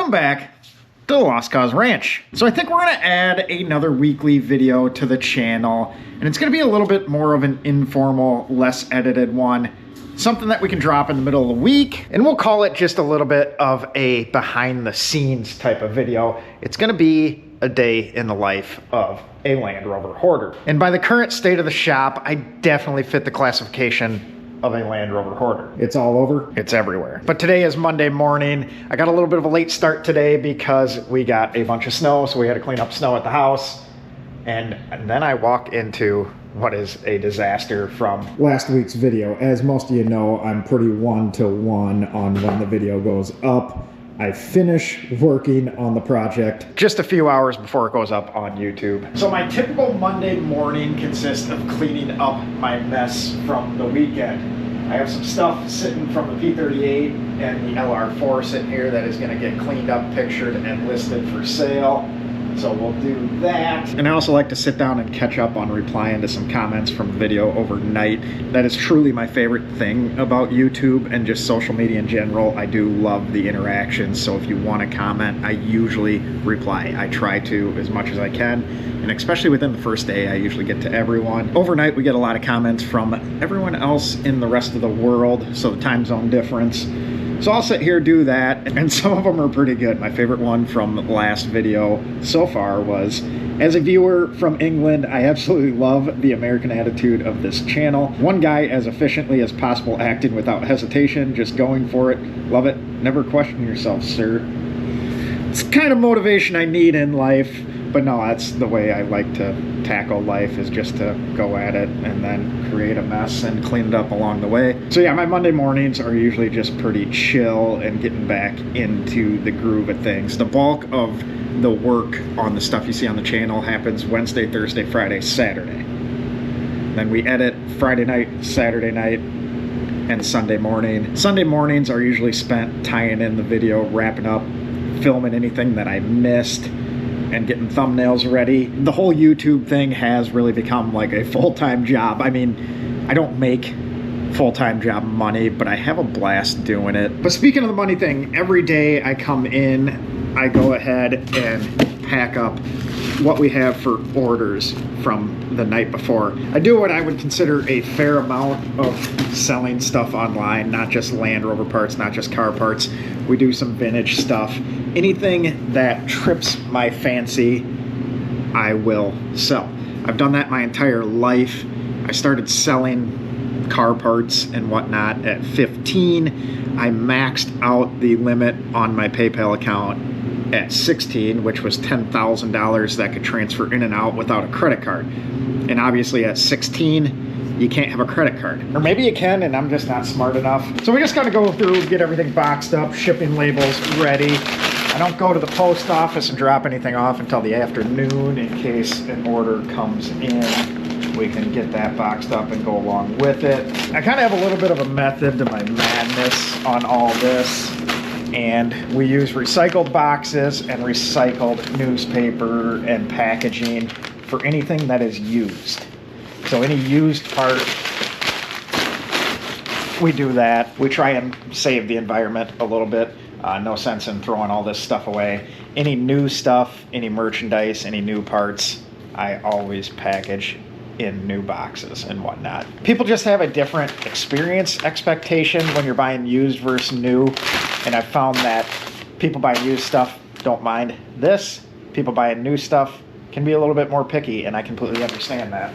Welcome back to the Lost Cause Ranch. So I think we're gonna add another weekly video to the channel, and it's gonna be a little bit more of an informal, less edited one. Something that we can drop in the middle of the week, and we'll call it just a little bit of a behind the scenes type of video. It's gonna be a day in the life of a Land Rover hoarder. And by the current state of the shop, I definitely fit the classification of a Land Rover hoarder. It's all over, it's everywhere. But today is Monday morning. I got a little bit of a late start today because we got a bunch of snow, so we had to clean up snow at the house. And then I walk into what is a disaster from last week's video. As most of you know, I'm pretty one-to-one on when the video goes up. I finish working on the project just a few hours before it goes up on YouTube. So my typical Monday morning consists of cleaning up my mess from the weekend. I have some stuff sitting from the P38 and the LR4 sitting here that is gonna get cleaned up, pictured, and listed for sale. So we'll do that. And I also like to sit down and catch up on replying to some comments from video overnight. That is truly my favorite thing about YouTube and just social media in general. I do love the interactions. So if you want to comment, I usually reply. I try to as much as I can. And especially within the first day, I usually get to everyone. Overnight, we get a lot of comments from everyone else in the rest of the world. So the time zone difference. So I'll sit here, do that, and some of them are pretty good. My favorite one from the last video so far was, as a viewer from England, I absolutely love the American attitude of this channel. One guy as efficiently as possible, acting without hesitation, just going for it. Love it. Never question yourself, sir. It's the kind of motivation I need in life. But no, that's the way I like to tackle life, is just to go at it and then create a mess and clean it up along the way. So yeah, my Monday mornings are usually just pretty chill and getting back into the groove of things. The bulk of the work on the stuff you see on the channel happens Wednesday, Thursday, Friday, Saturday. Then we edit Friday night, Saturday night, and Sunday morning. Sunday mornings are usually spent tying in the video, wrapping up, filming anything that I missed, and getting thumbnails ready. The whole YouTube thing has really become like a full-time job. I mean, I don't make full-time job money, but I have a blast doing it. But speaking of the money thing, every day I come in, I go ahead and pack up what we have for orders from the night before. I do what I would consider a fair amount of selling stuff online, not just Land Rover parts, not just car parts. We do some vintage stuff. Anything that trips my fancy, I will sell. I've done that my entire life. I started selling car parts and whatnot at 15. I maxed out the limit on my PayPal account at 16, which was $10,000 that could transfer in and out without a credit card. And obviously at 16, you can't have a credit card. Or maybe you can, and I'm just not smart enough. So we just gotta go through, get everything boxed up, shipping labels ready. I don't go to the post office and drop anything off until the afternoon in case an order comes in. We can get that boxed up and go along with it. I kind of have a little bit of a method to my madness on all this. And we use recycled boxes and recycled newspaper and packaging for anything that is used. So any used part, we do that. We try and save the environment a little bit. No sense in throwing all this stuff away. Any new stuff, any merchandise, any new parts, I always package in new boxes and whatnot. People just have a different experience expectation when you're buying used versus new. And I've found that people buying used stuff don't mind this. People buying new stuff can be a little bit more picky, and I completely understand that.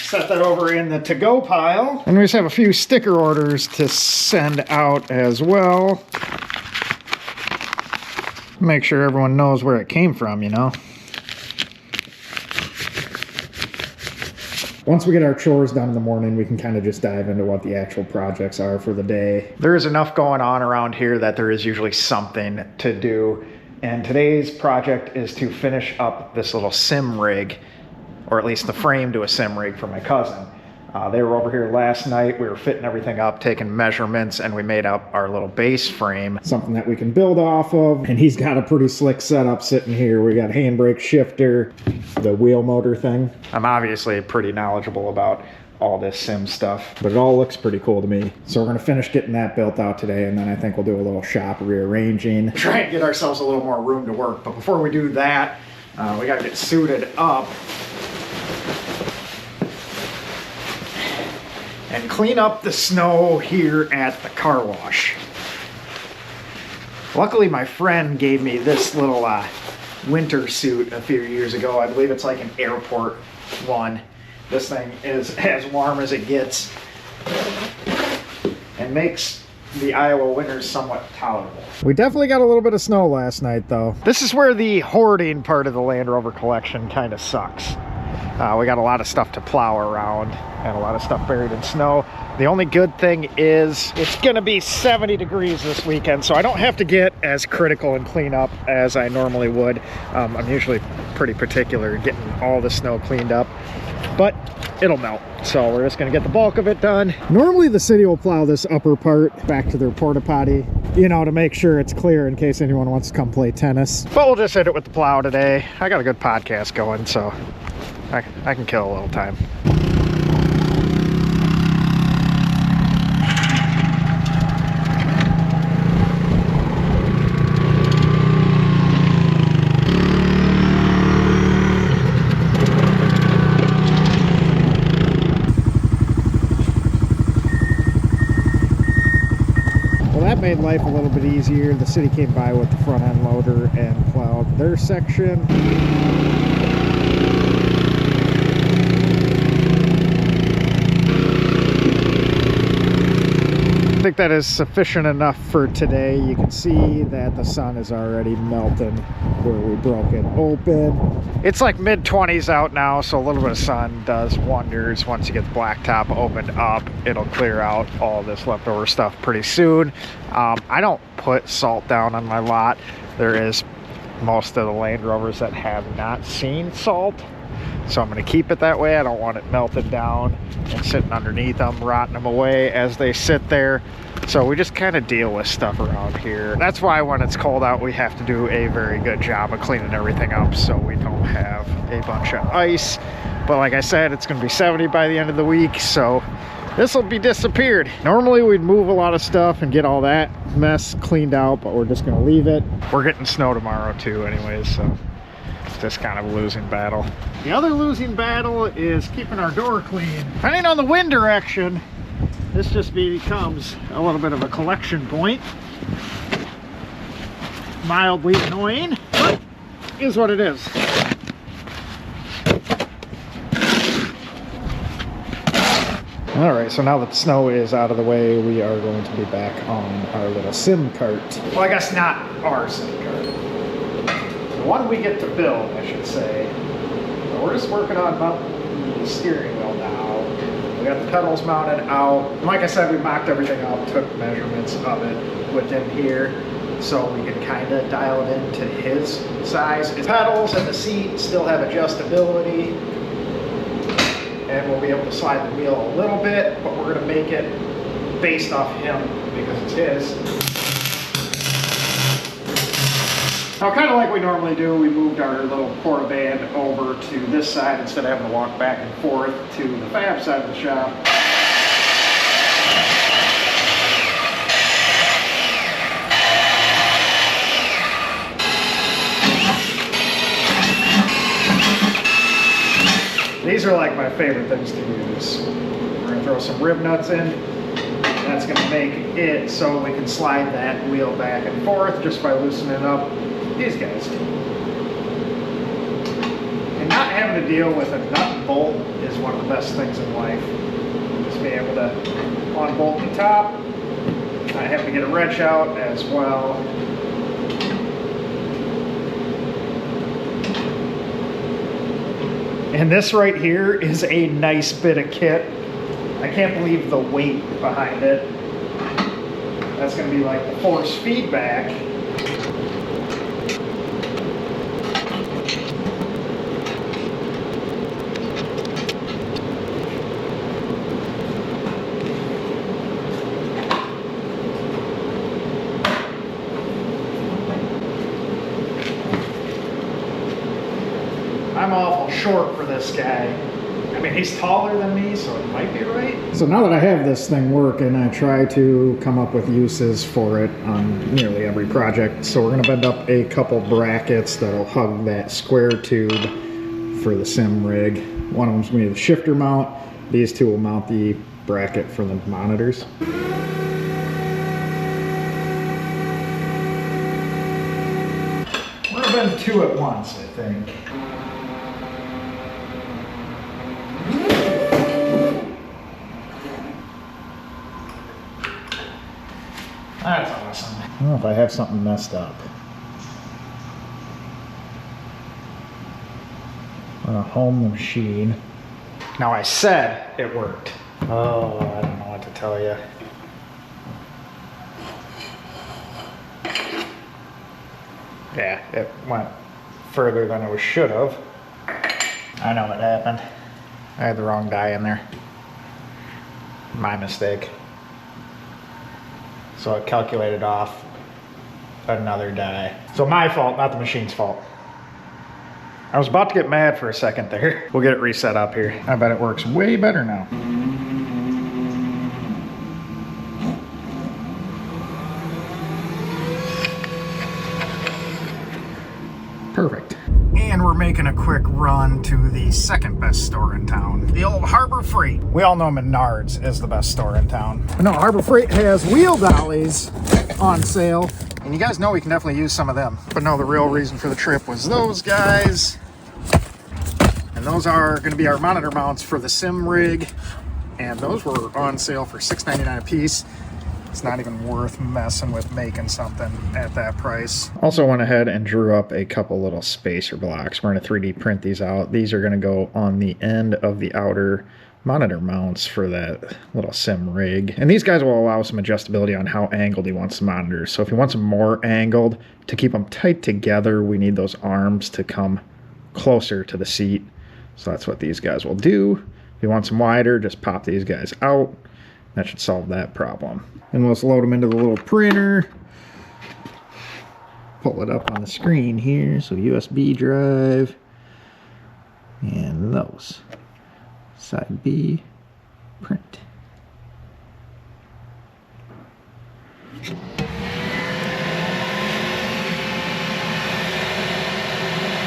Set that over in the to-go pile. And we just have a few sticker orders to send out as well. Make sure everyone knows where it came from, you know. Once we get our chores done in the morning, we can kind of just dive into what the actual projects are for the day. There is enough going on around here that there is usually something to do. And today's project is to finish up this little sim rig, or at least the frame to a sim rig for my cousin. They were over here last night. We were fitting everything up, taking measurements, and we made up our little base frame. Something that we can build off of. And he's got a pretty slick setup sitting here. We got handbrake shifter, the wheel motor thing. I'm obviously pretty knowledgeable about all this sim stuff, but it all looks pretty cool to me. So we're gonna finish getting that built out today, and then I think we'll do a little shop rearranging. Try and get ourselves a little more room to work. But before we do that, we gotta get suited up and clean up the snow here at the car wash. Luckily, my friend gave me this little winter suit a few years ago. I believe it's like an airport one. This thing is as warm as it gets and makes the Iowa winters somewhat tolerable. We definitely got a little bit of snow last night, though. This is where the hoarding part of the Land Rover collection kind of sucks. We got a lot of stuff to plow around and a lot of stuff buried in snow. The only good thing is it's gonna be 70 degrees this weekend, so I don't have to get as critical and clean up as I normally would. I'm usually pretty particular in getting all the snow cleaned up, but it'll melt. So we're just gonna get the bulk of it done. Normally the city will plow this upper part back to their porta potty, you know, to make sure it's clear in case anyone wants to come play tennis. But we'll just hit it with the plow today. I got a good podcast going, so I can kill a little time. Well, that made life a little bit easier. The city came by with the front end loader and plowed their section. I think that is sufficient enough for today. You can see that the sun is already melting where we broke it open. It's like mid-20s out now, so a little bit of sun does wonders. Once you get the blacktop opened up, it'll clear out all this leftover stuff pretty soon. I don't put salt down on my lot. There is most of the Land Rovers that have not seen salt, so I'm going to keep it that way. I don't want it melted down and sitting underneath them, rotting them away as they sit there. So we just kind of deal with stuff around here. That's why when it's cold out, we have to do a very good job of cleaning everything up so we don't have a bunch of ice. But like I said, it's going to be 70 by the end of the week, so this will be disappeared. Normally we'd move a lot of stuff and get all that mess cleaned out, but we're just going to leave it. We're getting snow tomorrow too anyways, so it's just kind of a losing battle. The other losing battle is keeping our door clean. Depending on the wind direction, this just becomes a little bit of a collection point. Mildly annoying, but is what it is. All right, so now that the snow is out of the way, we are going to be back on our little sim cart. Well, I guess not our sim cart. The one we get to build, I should say. So we're just working on mounting the steering wheel now. We got the pedals mounted out. And like I said, we mocked everything up, took measurements of it within here, so we can kind of dial it into his size. His pedals and the seat still have adjustability, and we'll be able to slide the wheel a little bit, but we're going to make it based off him because it's his. Now, kind of like we normally do, we moved our little porta band over to this side instead of having to walk back and forth to the fab side of the shop. These are like my favorite things to use. We're going to throw some rib nuts in. That's going to make it so we can slide that wheel back and forth just by loosening up these guys. And not having to deal with a nut and bolt is one of the best things in life. Just being able to unbolt the top. I have to get a wrench out as well. And this right here is a nice bit of kit. I can't believe the weight behind it. That's going to be like the force feedback. short for this guy. I mean, he's taller than me, so it might be right. So now that I have this thing working, I try to come up with uses for it on nearly every project. So we're gonna bend up a couple brackets that'll hug that square tube for the sim rig. One of them's gonna be the shifter mount. These two will mount the bracket for the monitors. We're gonna bend two at once, I think. That's awesome. I don't know if I have something messed up. On a home machine. Now I said it worked. Oh, I don't know what to tell you. Yeah, it went further than it should have. I know what happened. I had the wrong die in there. My mistake. So it calculated off another die. So my fault, not the machine's fault. I was about to get mad for a second there. We'll get it reset up here. I bet it works way better now. Perfect. And we're making a quick run to the second best store in town, the old Harbor Freight. We all know Menards is the best store in town. But no, Harbor Freight has wheel dollies on sale, and you guys know we can definitely use some of them. But no, the real reason for the trip was those guys. And those are going to be our monitor mounts for the sim rig, and those were on sale for $6.99 a piece. It's not even worth messing with making something at that price. Also went ahead and drew up a couple little spacer blocks. We're going to 3D print these out. These are going to go on the end of the outer monitor mounts for that little sim rig. And these guys will allow some adjustability on how angled he wants the monitors. So if he wants them more angled, to keep them tight together, we need those arms to come closer to the seat. So that's what these guys will do. If you want them wider, just pop these guys out. That should solve that problem. And let's load them into the little printer. Pull it up on the screen here. So USB drive. And those. Side B, print.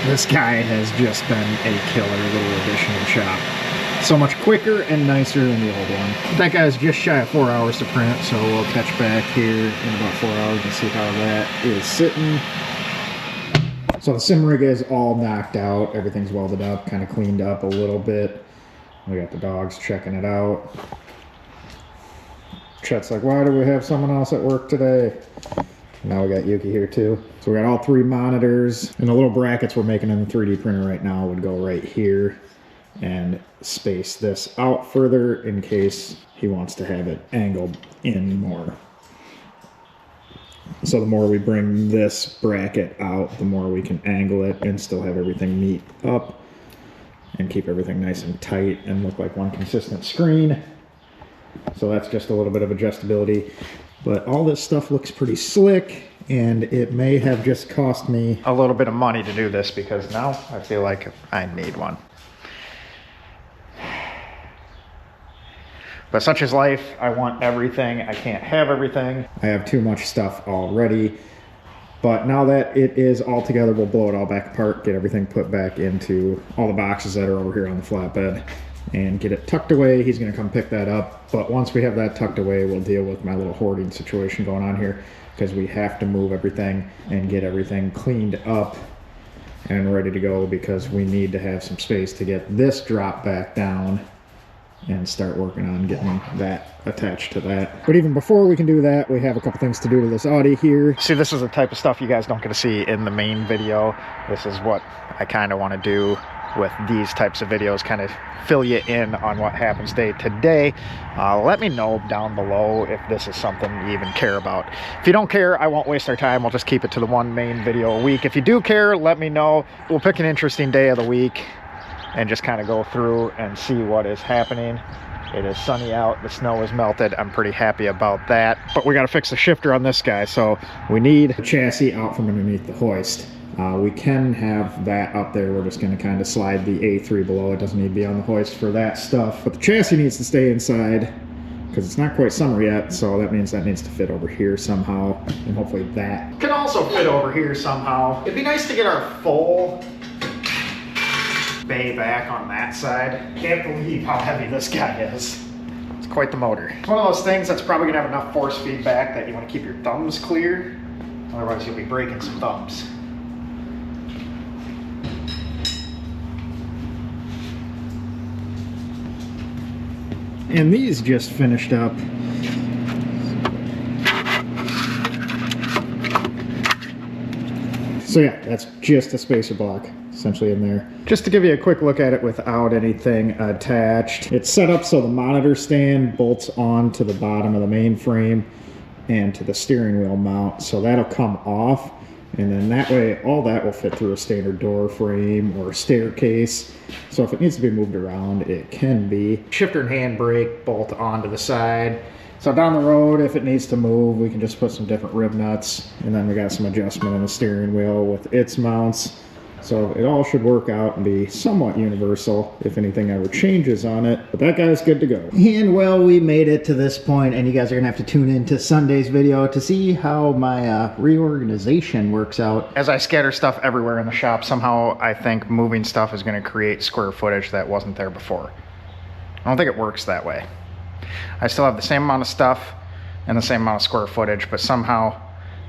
This guy has just been a killer little addition to the shop. So much quicker and nicer than the old one. That guy's just shy of 4 hours to print, so we'll catch back here in about 4 hours and see how that is sitting. So the sim rig is all knocked out. Everything's welded up, kind of cleaned up a little bit. We got the dogs checking it out. Chet's like, why do we have someone else at work today? Now we got Yuki here too. So we got all three monitors, and the little brackets we're making in the 3D printer right now would go right here and space this out further in case he wants to have it angled in more. So the more we bring this bracket out, the more we can angle it and still have everything meet up and keep everything nice and tight and look like one consistent screen. So that's just a little bit of adjustability. But all this stuff looks pretty slick, and it may have just cost me a little bit of money to do this because now I feel like I need one. But such is life. I want everything. I can't have everything. I have too much stuff already. But now that it is all together, we'll blow it all back apart, get everything put back into all the boxes that are over here on the flatbed, and get it tucked away. He's gonna come pick that up. But once we have that tucked away, we'll deal with my little hoarding situation going on here, because we have to move everything and get everything cleaned up and ready to go, because we need to have some space to get this drop back down and start working on getting that attached to that. But even before we can do that, we have a couple things to do to this Audi here. See, this is the type of stuff you guys don't get to see in the main video. This is what I kind of want to do with these types of videos, kind of fill you in on what happens day to day. Let me know down below if this is something you even care about. If you don't care, I won't waste our time. We'll just keep it to the one main video a week. If you do care, let me know. We'll pick an interesting day of the week and just kind of go through and see what is happening. It is sunny out, the snow is melted. I'm pretty happy about that. But we got to fix the shifter on this guy, so we need the chassis out from underneath the hoist. We can have that up there. We're just going to kind of slide the A3 below. It doesn't need to be on the hoist for that stuff. But the chassis needs to stay inside because it's not quite summer yet, so that means that needs to fit over here somehow. And hopefully that can also fit over here somehow. It'd be nice to get our full bay back on that side. Can't believe how heavy this guy is. It's quite the motor. It's one of those things that's probably gonna have enough force feedback that you want to keep your thumbs clear. Otherwise you'll be breaking some thumbs. And these just finished up. So yeah, that's just a spacer block essentially in there. Just to give you a quick look at it without anything attached. It's set up so the monitor stand bolts on to the bottom of the main frame and to the steering wheel mount. So that'll come off. And then that way, all that will fit through a standard door frame or a staircase. So if it needs to be moved around, it can be. Shifter and handbrake bolt onto the side. So down the road, if it needs to move, we can just put some different rib nuts. And then we got some adjustment in the steering wheel with its mounts. So it all should work out and be somewhat universal if anything ever changes on it. But that guy's good to go. And well, we made it to this point, and you guys are gonna have to tune into Sunday's video to see how my reorganization works out. As I scatter stuff everywhere in the shop, somehow I think moving stuff is gonna create square footage that wasn't there before. I don't think it works that way. I still have the same amount of stuff and the same amount of square footage, but somehow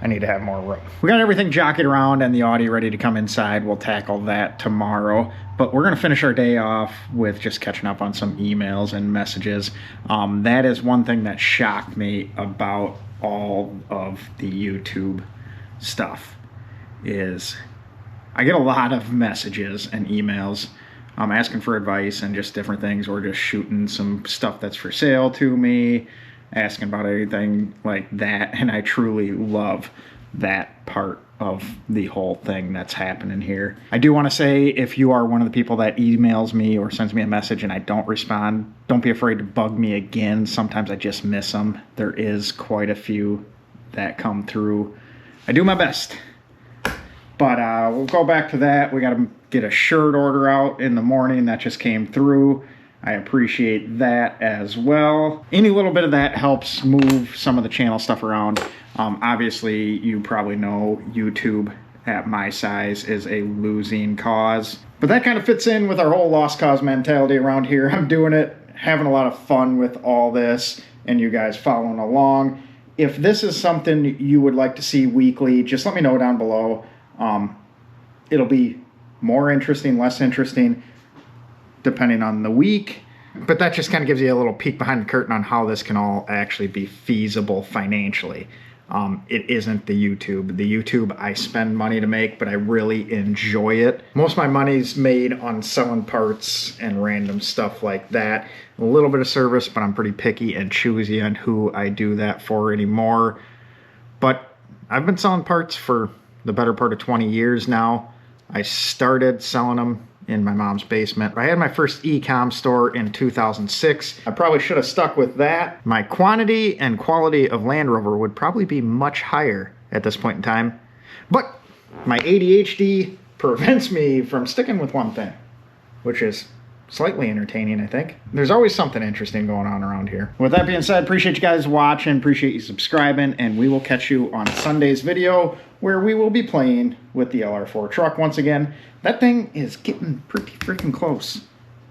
I need to have more room. We got everything jockeyed around and the Audi ready to come inside. We'll tackle that tomorrow, but we're gonna finish our day off with just catching up on some emails and messages. That is one thing that shocked me about all of the YouTube stuff is I get a lot of messages and emails asking for advice and just different things, or just shooting some stuff that's for sale to me, asking about anything like that. And I truly love that part of the whole thing that's happening here. I do want to say, if you are one of the people that emails me or sends me a message and I don't respond, don't be afraid to bug me again. Sometimes I just miss them. There is quite a few that come through. I do my best. But we'll go back to that. We got to get a shirt order out in the morning. That just came through. I appreciate that as well. Any little bit of that helps move some of the channel stuff around. Obviously, you probably know YouTube at my size is a losing cause. But that kind of fits in with our whole lost cause mentality around here. I'm doing it, having a lot of fun with all this, and you guys following along. If this is something you would like to see weekly, just let me know down below. It'll be more interesting, less interesting, depending on the week. But that just kind of gives you a little peek behind the curtain on how this can all actually be feasible financially. It isn't the YouTube. The YouTube I spend money to make, but I really enjoy it. Most of my money's made on selling parts and random stuff like that. A little bit of service, but I'm pretty picky and choosy on who I do that for anymore. But I've been selling parts for the better part of 20 years now. I started selling them in my mom's basement. I had my first e-com store in 2006. I probably should have stuck with that. My quantity and quality of Land Rover would probably be much higher at this point in time. But my ADHD prevents me from sticking with one thing, which is slightly entertaining, I think. There's always something interesting going on around here. With that being said, appreciate you guys watching, appreciate you subscribing, and we will catch you on Sunday's video where we will be playing with the LR4 truck once again. That thing is getting pretty freaking close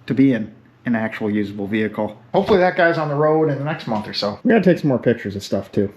to being an actual usable vehicle. Hopefully that guy's on the road in the next month or so. We gotta take some more pictures of stuff too.